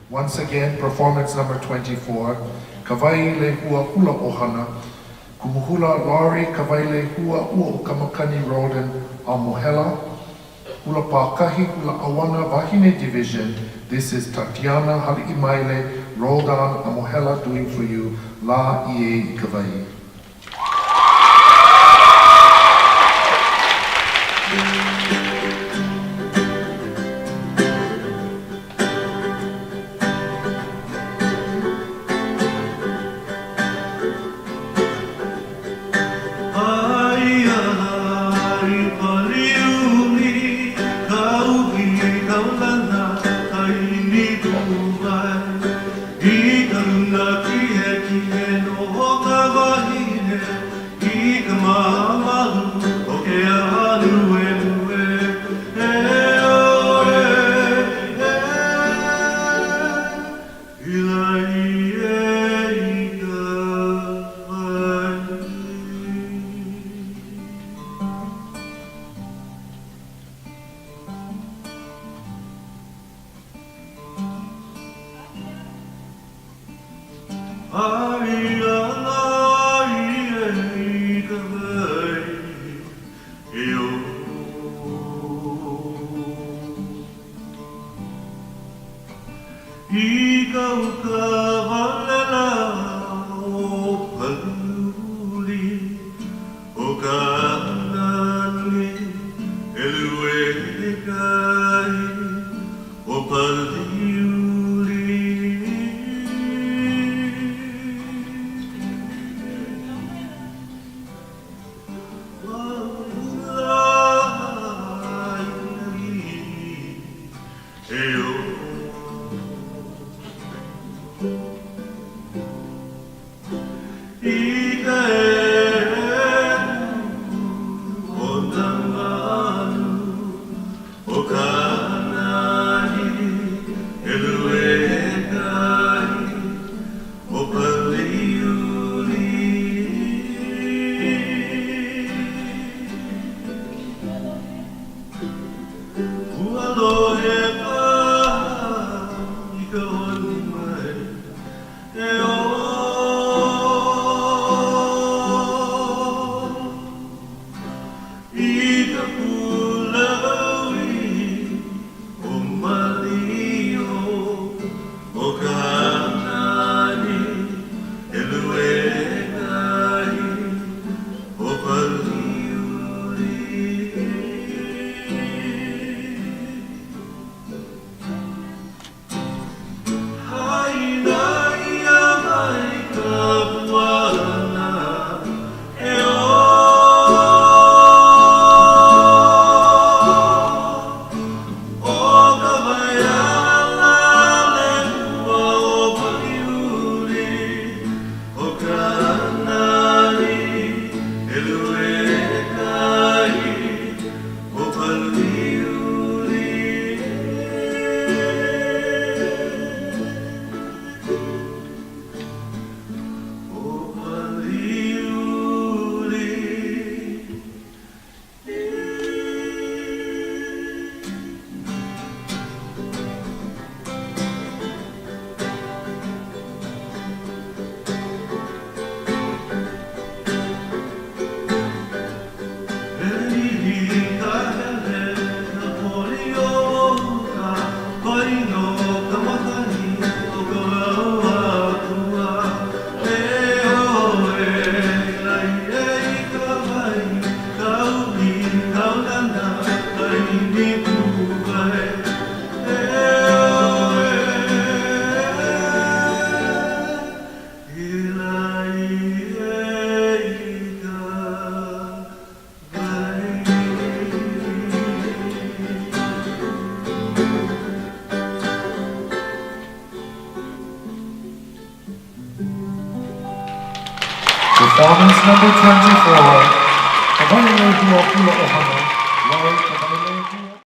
Once again, performance number 24, Kawai le hua hula ohana, kumuhula Laurie Kawai le hua ua o Kamakani Roden a Mohela, hula pākahi hula awana Wahine Division. This is Tatiana Hali'imaile, Roldan a Mohela doing for you, La Ie Kawai. Performance number 24, Kawai le hua hula ohana.